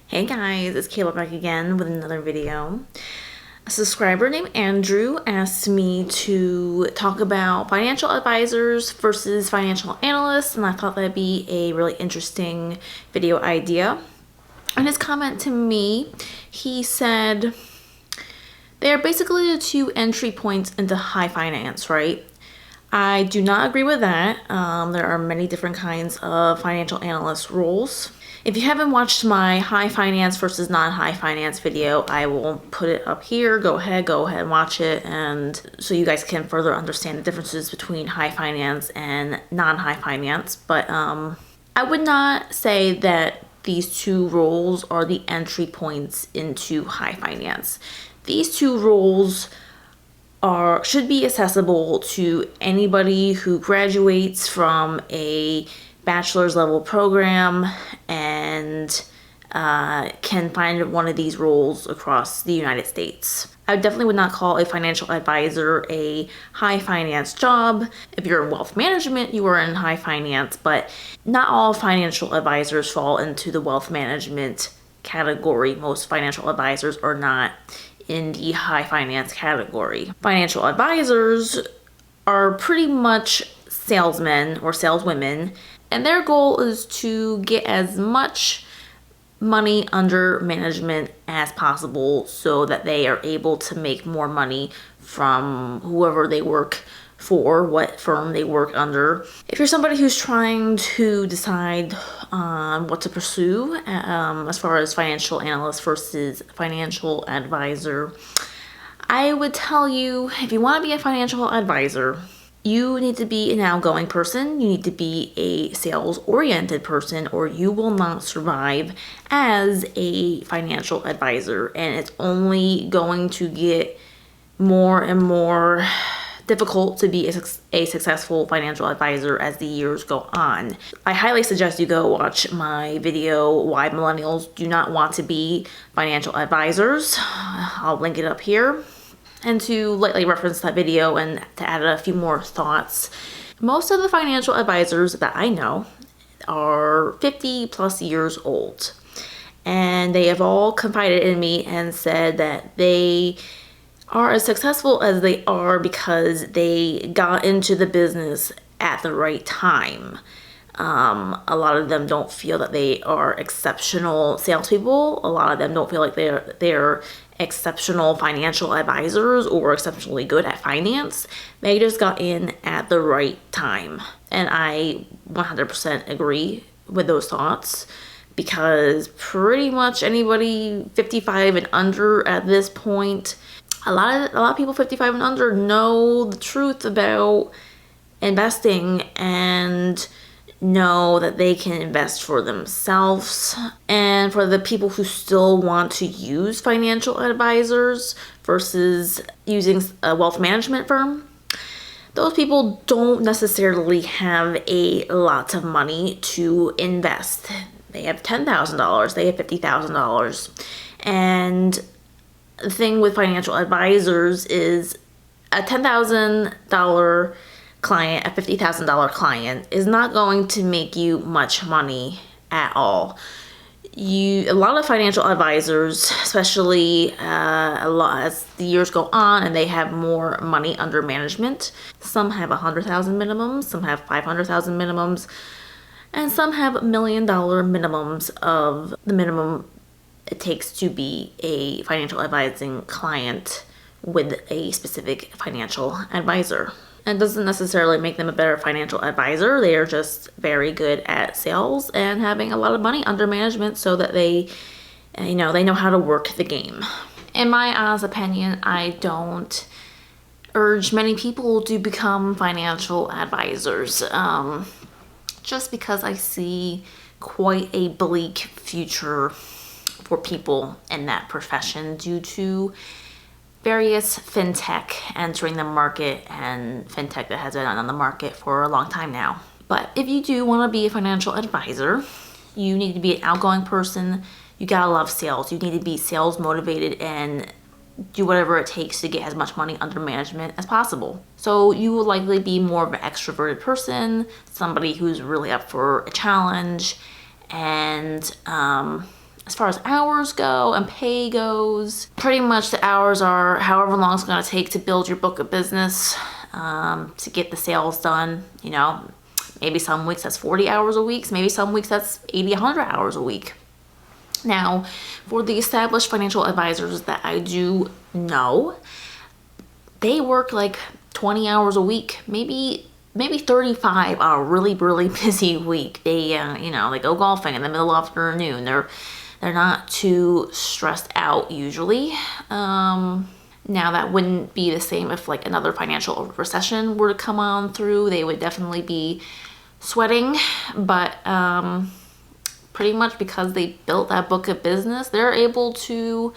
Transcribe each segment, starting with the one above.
Hey guys, it's Kaila back again with another video. A subscriber named Andrew asked me to talk about financial advisors versus financial analysts, and I thought that'd be a really interesting video idea. In his comment to me, he said they are basically the two entry points into high finance, right? I do not agree with that. There are many different kinds of financial analyst roles. If you haven't watched my high finance versus non-high finance video, I will put it up here. Go ahead and watch it, and so you guys can further understand the differences between high finance and non-high finance. But I would not say that these two roles are the entry points into high finance. These two roles should be accessible to anybody who graduates from a bachelor's level program and can find one of these roles across the United States. I definitely would not call a financial advisor a high finance job. If you're in wealth management, you are in high finance, but not all financial advisors fall into the wealth management category. Most financial advisors are not in the high finance category. Financial advisors are pretty much salesmen or saleswomen, and their goal is to get as much money under management as possible so that they are able to make more money from whoever they work for, what firm they work under. If you're somebody who's trying to decide on what to pursue as far as financial analyst versus financial advisor, I would tell you, if you want to be a financial advisor, you need to be an outgoing person. You need to be a sales-oriented person, or you will not survive as a financial advisor. And it's only going to get more and more difficult to be a successful financial advisor as the years go on. I highly suggest you go watch my video, Why Millennials Do Not Want to Be Financial Advisors. I'll link it up here. And to lightly reference that video and to add a few more thoughts, most of the financial advisors that I know are 50 plus years old. And they have all confided in me and said that they are as successful as they are because they got into the business at the right time. A lot of them don't feel that they are exceptional salespeople. A lot of them don't feel like they're exceptional financial advisors or exceptionally good at finance. They just got in at the right time. And I 100% agree with those thoughts, because pretty much anybody 55 and under at this point, a lot of people 55 and under know the truth about investing and know that they can invest for themselves. And for the people who still want to use financial advisors versus using a wealth management firm, those people don't necessarily have a lot of money to invest. They have $10,000, they have $50,000. And the thing with financial advisors is a $10,000 client, a $50,000 client is not going to make you much money at all. A lot of financial advisors, especially as the years go on and they have more money under management, some have 100,000 minimums, some have 500,000 minimums, and some have $1 million minimums of the minimum it takes to be a financial advising client with a specific financial advisor. It doesn't necessarily make them a better financial advisor. They are just very good at sales and having a lot of money under management so that they know how to work the game. In my honest opinion, I don't urge many people to become financial advisors, just because I see quite a bleak future for people in that profession due to various fintech entering the market, and fintech that has been on the market for a long time now. But if you do want to be a financial advisor, you need to be an outgoing person. You gotta love sales. You need to be sales motivated and do whatever it takes to get as much money under management as possible. So you will likely be more of an extroverted person, somebody who's really up for a challenge, and As far as hours go and pay goes, pretty much the hours are however long it's going to take to build your book of business, to get the sales done. You know, maybe some weeks that's 40 hours a week, maybe some weeks that's 80, 100 hours a week. Now, for the established financial advisors that I do know, they work like 20 hours a week, maybe 35 on a really, really busy week. They, you know, they go golfing in the middle of the afternoon. They're not too stressed out usually. Now that wouldn't be the same if like another financial recession were to come on through. They would definitely be sweating, but pretty much because they built that book of business, they're able to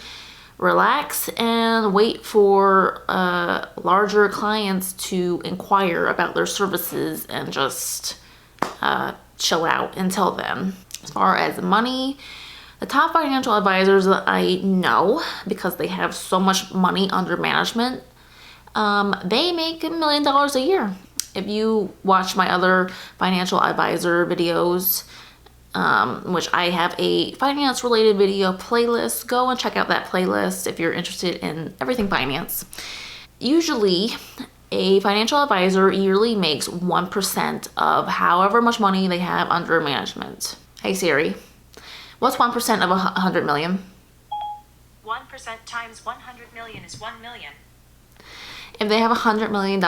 relax and wait for larger clients to inquire about their services and just chill out until then. As far as money, the top financial advisors that I know, because they have so much money under management, they make $1 million a year. If you watch my other financial advisor videos, which I have a finance related video playlist, go and check out that playlist if you're interested in everything finance. Usually a financial advisor yearly makes 1% of however much money they have under management. Hey Siri, what's 1% of 100 million? 1% times 100 million is 1 million. If they have $100 million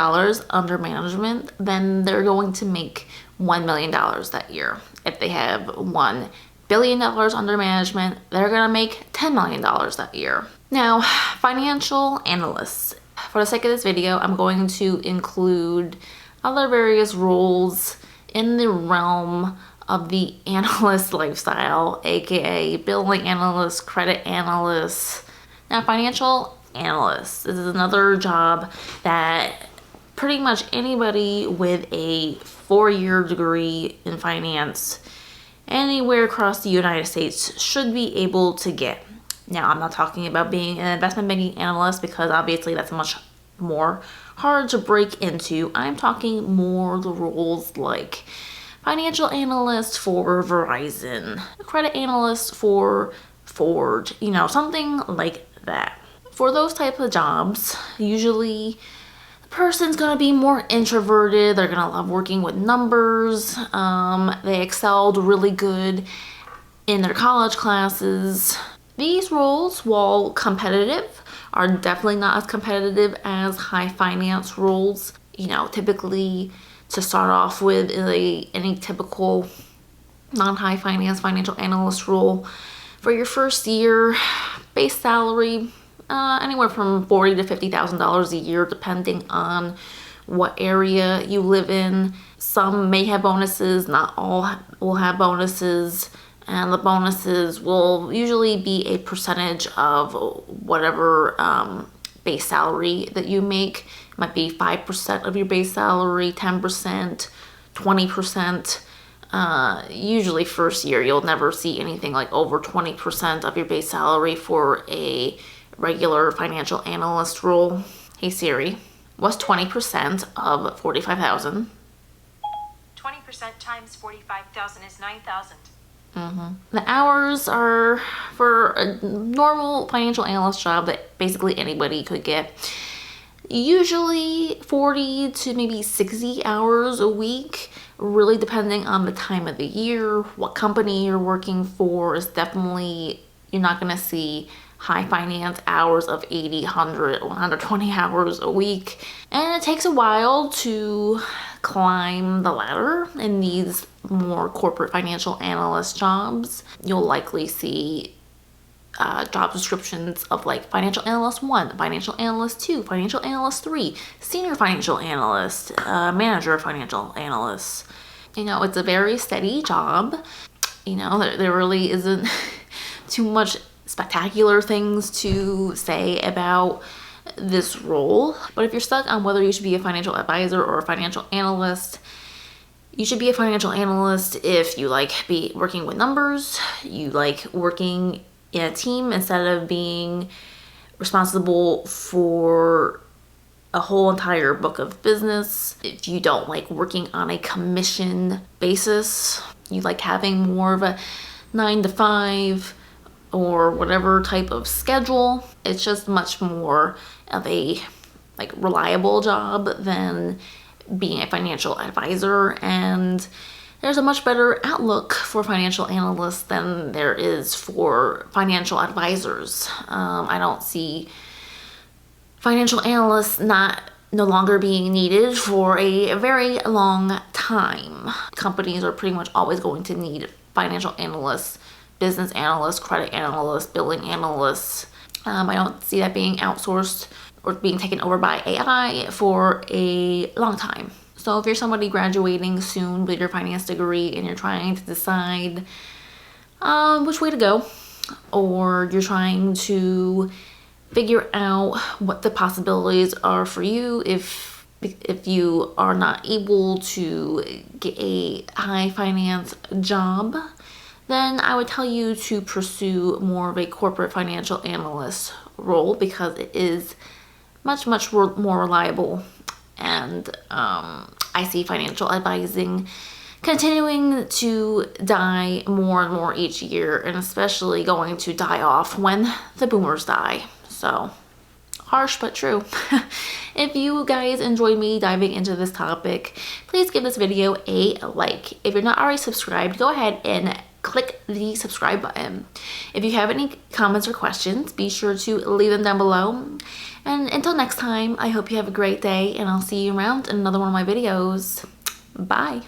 under management, then they're going to make $1 million that year. If they have $1 billion under management, they're going to make $10 million that year. Now, financial analysts. For the sake of this video, I'm going to include other various roles in the realm of the analyst lifestyle, aka billing analyst, credit analyst. Now, financial analyst, this is another job that pretty much anybody with a 4-year degree in finance anywhere across the United States should be able to get. Now, I'm not talking about being an investment banking analyst because obviously that's much more hard to break into. I'm talking more the roles like financial analyst for Verizon, credit analyst for Ford, you know, something like that. For those type of jobs, usually the person's gonna be more introverted. They're gonna love working with numbers. They excelled really good in their college classes. These roles, while competitive, are definitely not as competitive as high finance roles. You know, typically to start off with any typical non-high finance financial analyst role, for your first year, base salary, anywhere from $40,000 to $50,000 a year, depending on what area you live in. Some may have bonuses, not all will have bonuses, and the bonuses will usually be a percentage of whatever base salary that you make. It might be 5% of your base salary, 10%, 20%. Usually first year, you'll never see anything like over 20% of your base salary for a regular financial analyst role. Hey Siri, what's 20% of 45,000? 20% times 45,000 is 9,000. The hours are for a normal financial analyst job that basically anybody could get. Usually 40 to maybe 60 hours a week, really depending on the time of the year, what company you're working for. Is definitely, you're not going to see high finance hours of 80, 100, 120 hours a week. And it takes a while to climb the ladder in these more corporate financial analyst jobs. You'll likely see job descriptions of like financial analyst 1, financial analyst 2, financial analyst 3, senior financial analyst, manager financial analyst. You know, it's a very steady job. You know, there really isn't too much spectacular things to say about this role. But if you're stuck on whether you should be a financial advisor or a financial analyst, you should be a financial analyst if you like working with numbers, you like working in a team instead of being responsible for a whole entire book of business. If you don't like working on a commission basis, you like having more of a 9 to 5 or whatever type of schedule. It's just much more of a reliable job than being a financial advisor, and there's a much better outlook for financial analysts than there is for financial advisors. I don't see financial analysts no longer being needed for a very long time. Companies are pretty much always going to need financial analysts, business analysts, credit analysts, billing analysts. I don't see that being outsourced or being taken over by AI for a long time. So if you're somebody graduating soon with your finance degree and you're trying to decide which way to go, or you're trying to figure out what the possibilities are for you if you are not able to get a high finance job, then I would tell you to pursue more of a corporate financial analyst role, because it is much more reliable. And I see financial advising continuing to die more and more each year, and especially going to die off when the boomers die. So harsh but true. If you guys enjoyed me diving into this topic, please give this video a like. If you're not already subscribed, go ahead and click the subscribe button. If you have any comments or questions, be sure to leave them down below. And until next time, I hope you have a great day, and I'll see you around in another one of my videos. Bye.